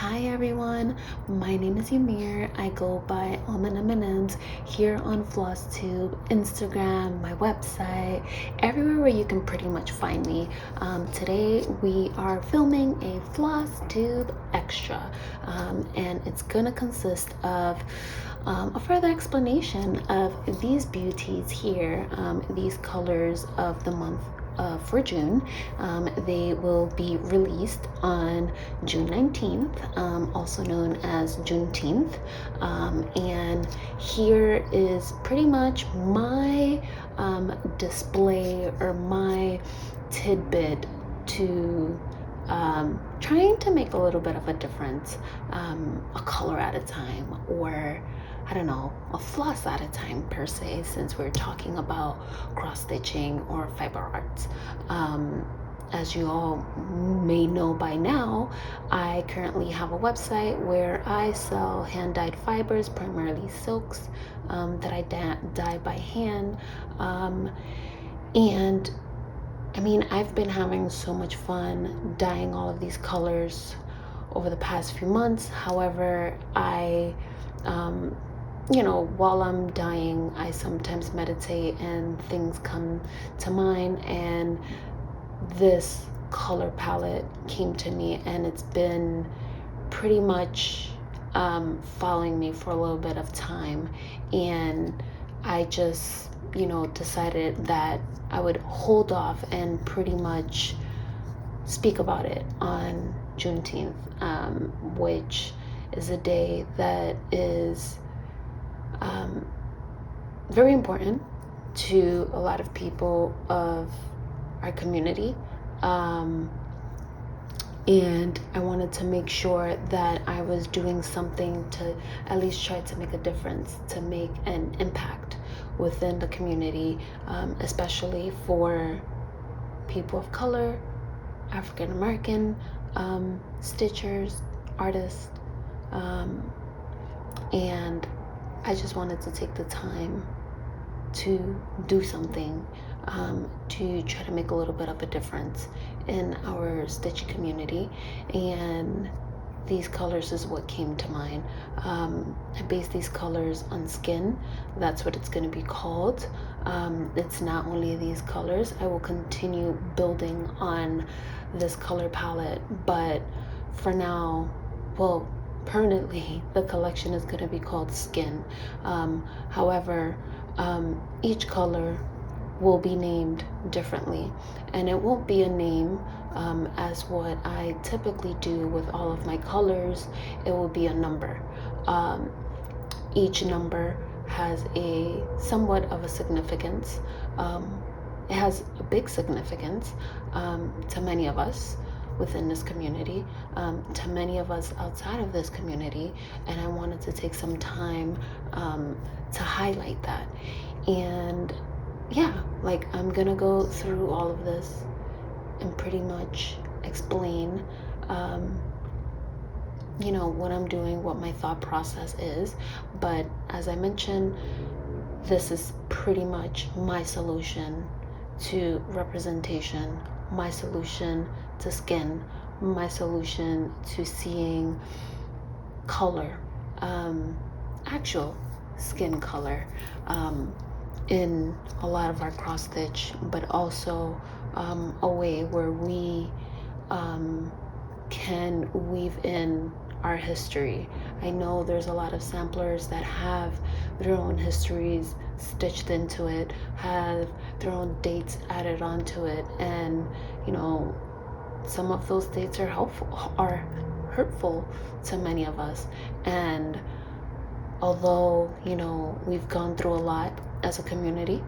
Hi everyone, my name is Ymir. I go by AlmondMnMs here on Flosstube, Instagram, my website, everywhere where you can pretty much find me. Today we are filming a Flosstube extra, and it's gonna consist of a further explanation of these beauties here, these colors of the month for June. They will be released on June 19th, also known as Juneteenth. And here is pretty much my display or my tidbit to trying to make a little bit of a difference, a color at a time, or I don't know, a floss at a time per se, since we're talking about cross stitching or fiber arts. As you all may know by now, I currently have a website where I sell hand-dyed fibers, primarily silks, that I dye by hand. And I mean, I've been having so much fun dyeing all of these colors over the past few months. However, while I'm dyeing, I sometimes meditate and things come to mind, and this color palette came to me, and it's been pretty much following me for a little bit of time. And I just, decided that I would hold off and pretty much speak about it on Juneteenth, which is a day that is very important to a lot of people of our community. And I wanted to make sure that I was doing something to at least try to make a difference, to make an impact within the community, especially for people of color, African American, stitchers, artists, and I just wanted to take the time to do something, to try to make a little bit of a difference in our stitch community. And these colors is what came to mind. I based these colors on skin. That's what it's going to be called. It's not only these colors. I will continue building on this color palette, but for now, well, permanently, the collection is going to be called Skin. However, each color will be named differently, and it won't be a name as what I typically do with all of my colors. It will be a number. Each number has a somewhat of a significance. It has a big significance to many of us within this community, to many of us outside of this community, and I wanted to take some time to highlight that. And yeah, I'm gonna go through all of this and pretty much explain what I'm doing, what my thought process is. But as I mentioned, this is pretty much my solution to representation, my solution to skin, my solution to seeing color, actual skin color, in a lot of our cross stitch, but also a way where we can weave in our history. I know there's a lot of samplers that have their own histories stitched into it, have their own dates added onto it, and some of those dates are hurtful to many of us. And although we've gone through a lot as a community,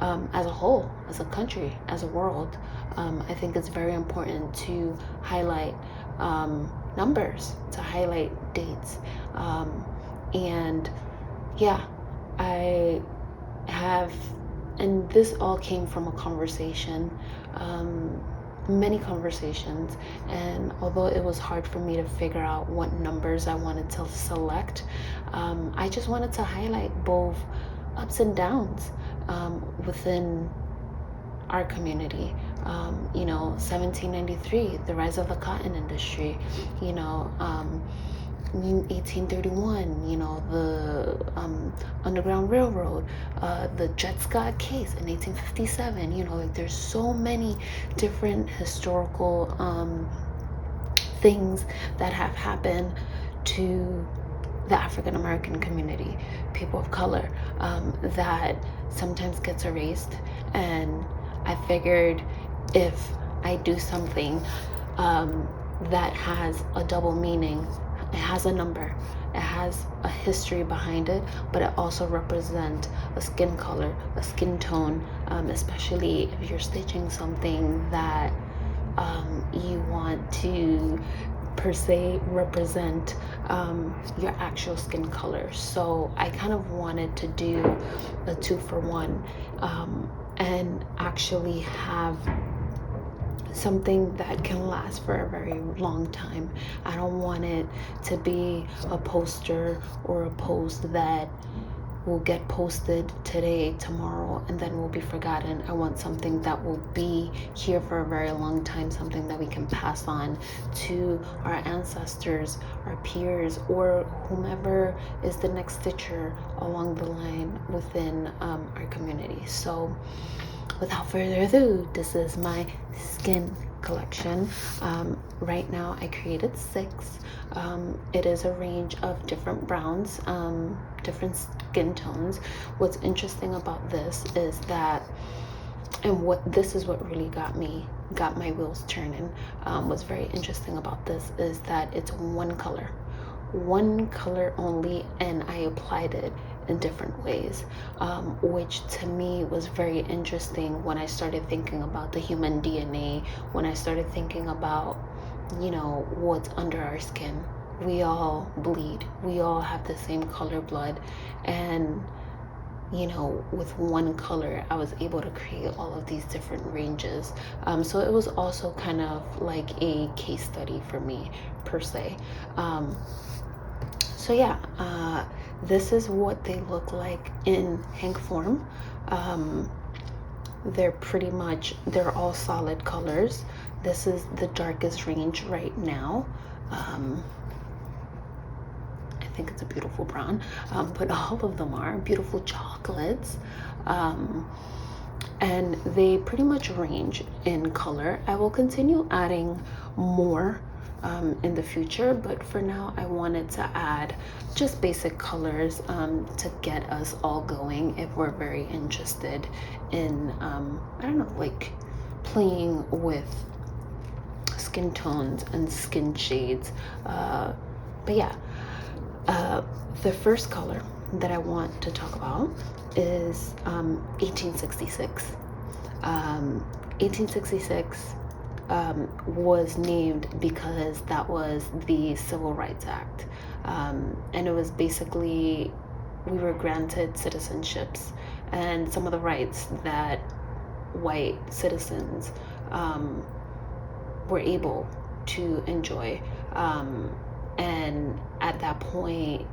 as a whole, as a country, as a world, I think it's very important to highlight numbers, to highlight dates. And yeah, I have, and this all came from a conversation, many conversations, and although it was hard for me to figure out what numbers I wanted to select, I just wanted to highlight both ups and downs within our community, 1793, the rise of the cotton industry, 1831, the Underground Railroad, the Dred Scott case in 1857. Like there's so many different historical things that have happened to the African American community, people of color, that sometimes gets erased. And I figured if I do something that has a double meaning, it has a number, it has a history behind it, but it also represents a skin color, a skin tone, especially if you're stitching something that you want to per se represent your actual skin color. So I kind of wanted to do a 2-for-1 and actually have something that can last for a very long time. I don't want it to be a poster or a post that will get posted today, tomorrow, and then will be forgotten. I want something that will be here for a very long time, something that we can pass on to our ancestors, our peers, or whomever is the next stitcher along the line within our community. So without further ado, this is my skin collection. Right now I created 6. It is a range of different browns, different skin tones. What's interesting about this is that, and this is what really got my wheels turning, what's very interesting about this is that it's one color only, and I applied it in different ways, which to me was very interesting when I started thinking about the human DNA, when I started thinking about, what's under our skin. We all bleed, we all have the same color blood, and with one color I was able to create all of these different ranges. So it was also kind of like a case study for me per se. So yeah, this is what they look like in hank form. They're all solid colors. This is the darkest range right now. I think it's a beautiful brown, but all of them are beautiful chocolates. And they pretty much range in color. I will continue adding more in the future, but for now I wanted to add just basic colors to get us all going if we're very interested in I don't know, like playing with skin tones and skin shades. But yeah, the first color that I want to talk about is 1866. 1866 was named because that was the Civil Rights Act, and it was basically, we were granted citizenships and some of the rights that white citizens were able to enjoy, and at that point,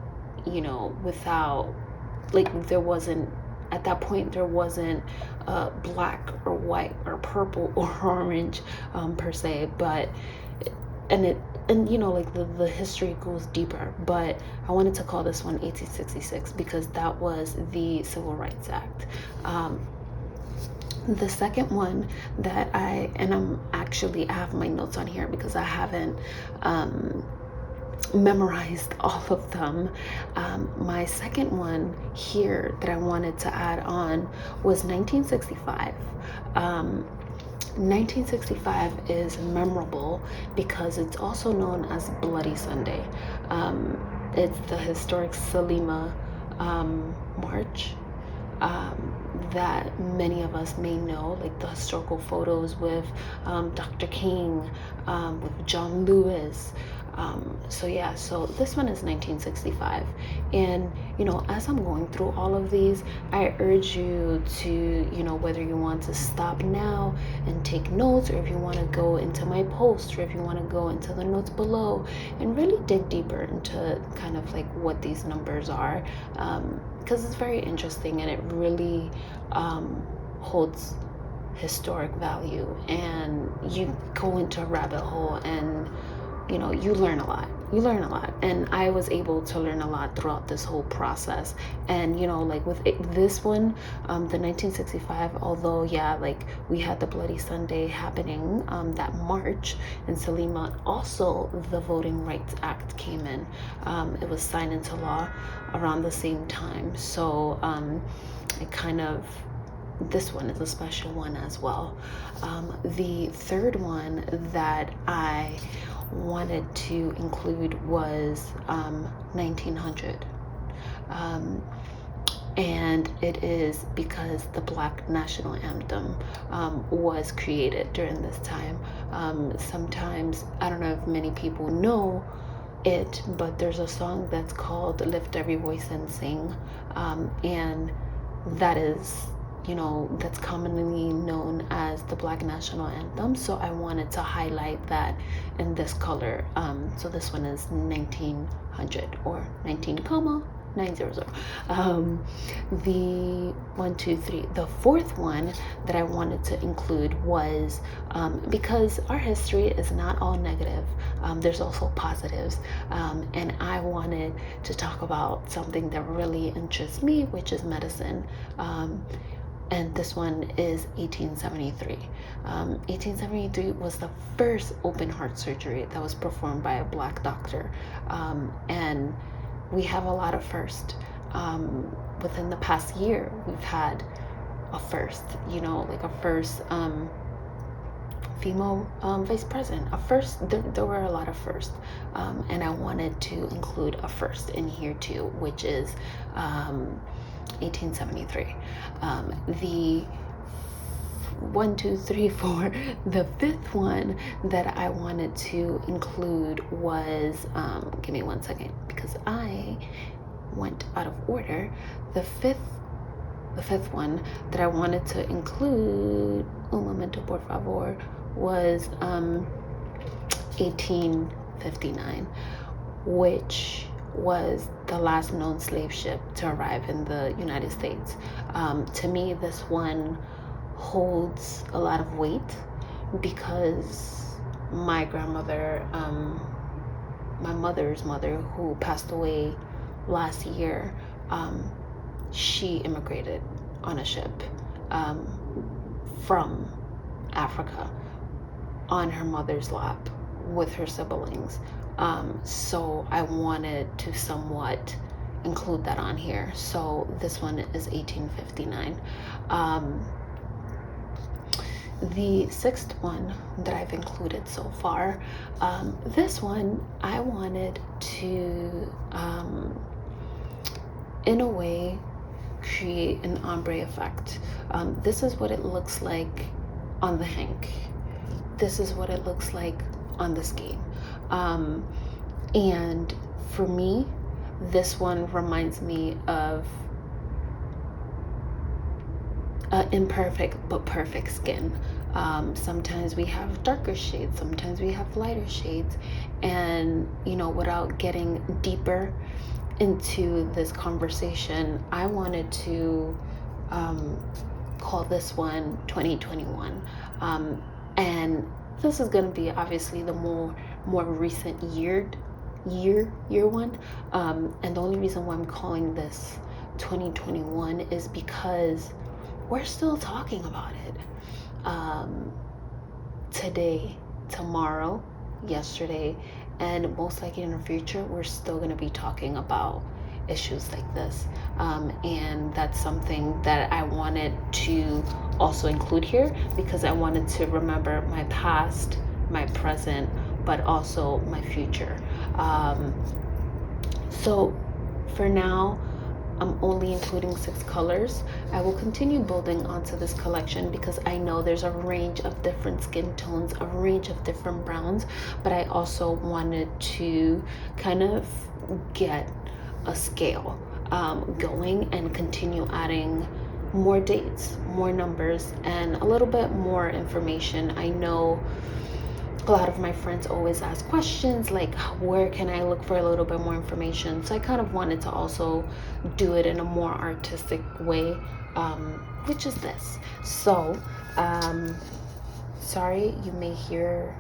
without, like, there wasn't black or white or purple or orange per se, but like the history goes deeper, but I wanted to call this one 1866 because that was the Civil Rights Act. The second one that I have my notes on here because I haven't memorized all of them. My second one here that I wanted to add on was 1965. 1965 is memorable because it's also known as Bloody Sunday. It's the historic Selima March that many of us may know, like the historical photos with Dr. King, with John Lewis. So this one is 1965, and as I'm going through all of these, I urge you to, whether you want to stop now and take notes, or if you want to go into my post, or if you want to go into the notes below and really dig deeper into kind of like what these numbers are, because it's very interesting and it really holds historic value, and you go into a rabbit hole, and you learn a lot. And I was able to learn a lot throughout this whole process. And like with this one, the 1965, although like we had the Bloody Sunday happening that March in Selima, also the Voting Rights Act came in. It was signed into law around the same time. So it kind of, this one is a special one as well. The third one that I wanted to include was 1900. And it is because the Black National Anthem was created during this time. Sometimes, I don't know if many people know it, but there's a song that's called Lift Every Voice and Sing. And that is, that's commonly known as the Black National Anthem. So I wanted to highlight that in this color. So this one is 1900 or 19,900. The fourth one that I wanted to include was because our history is not all negative. There's also positives. And I wanted to talk about something that really interests me, which is medicine. And this one is 1873. 1873 was the first open heart surgery that was performed by a Black doctor. And we have a lot of firsts. Within the past year, we've had a first, like a first female vice president. A first, there were a lot of firsts. And I wanted to include a first in here too, which is 1873. The 1, 2, 3, 4. The fifth one that I wanted to include was, give me 1 second because I went out of order. The fifth one that I wanted to include, un momento por favor, was 1859, which was the last known slave ship to arrive in the United States. To me, this one holds a lot of weight because my grandmother, my mother's mother, who passed away last year, she immigrated on a ship from Africa on her mother's lap with her siblings. So I wanted to somewhat include that on here. So this one is 1859. The sixth one that I've included so far, this one I wanted to, in a way, create an ombre effect. This is what it looks like on the hank. This is what it looks like on the skein. And for me, this one reminds me of imperfect but perfect skin. Sometimes we have darker shades, sometimes we have lighter shades, and without getting deeper into this conversation, I wanted to call this one 2021. And this is going to be obviously the more recent year one, and the only reason why I'm calling this 2021 is because we're still talking about it. Today, tomorrow, yesterday, and most likely in the future, we're still going to be talking about issues like this. And that's something that I wanted to also include here because I wanted to remember my past, my present, but also my future. So for now, I'm only including 6 colors. I will continue building onto this collection because I know there's a range of different skin tones, a range of different browns, but I also wanted to kind of get a scale going and continue adding more dates, more numbers, and a little bit more information. I know a lot of my friends always ask questions like, where can I look for a little bit more information? So I kind of wanted to also do it in a more artistic way, which is this. So Sorry, you may hear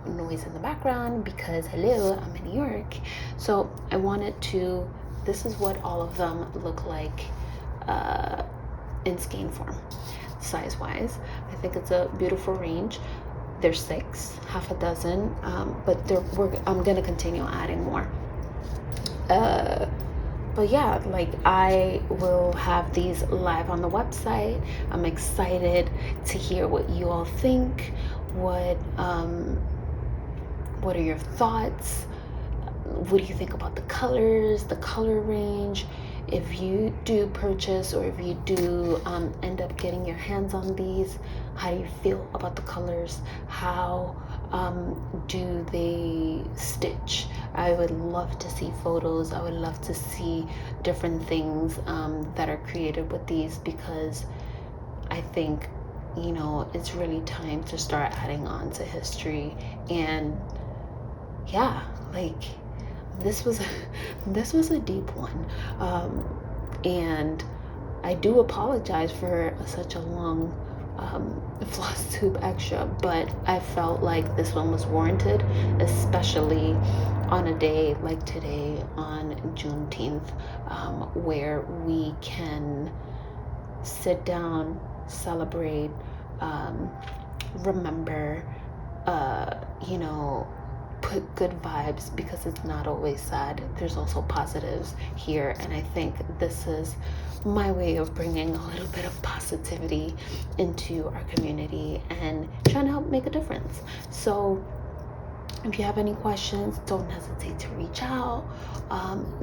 noise in the background because hello, I'm in New York. So I wanted to, this is what all of them look like in skein form, size wise. I think it's a beautiful range. There's 6, half a dozen, but I'm gonna continue adding more. But yeah, like I will have these live on the website. I'm excited to hear what you all think. What are your thoughts? What do you think about the colors, the color range? If you do purchase, or if you do end up getting your hands on these, how do you feel about the colors? How do they stitch? I would love to see photos. I would love to see different things that are created with these, because I think, you know, it's really time to start adding on to history. And yeah, like this was a deep one, and I do apologize for such a long Flosstube extra, but I felt like this one was warranted, especially on a day like today on Juneteenth, where we can sit down, celebrate, remember, you know, put good vibes, because it's not always sad. There's also positives here, and I think this is my way of bringing a little bit of positivity into our community and trying to help make a difference. So if you have any questions, don't hesitate to reach out.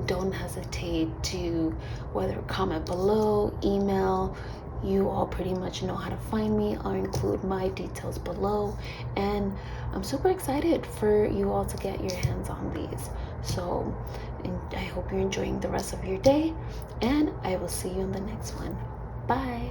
Don't hesitate to whether comment below, email. You all pretty much know how to find me. I'll include my details below, and I'm super excited for you all to get your hands on these. So I hope you're enjoying the rest of your day, and I will see you in the next one. Bye.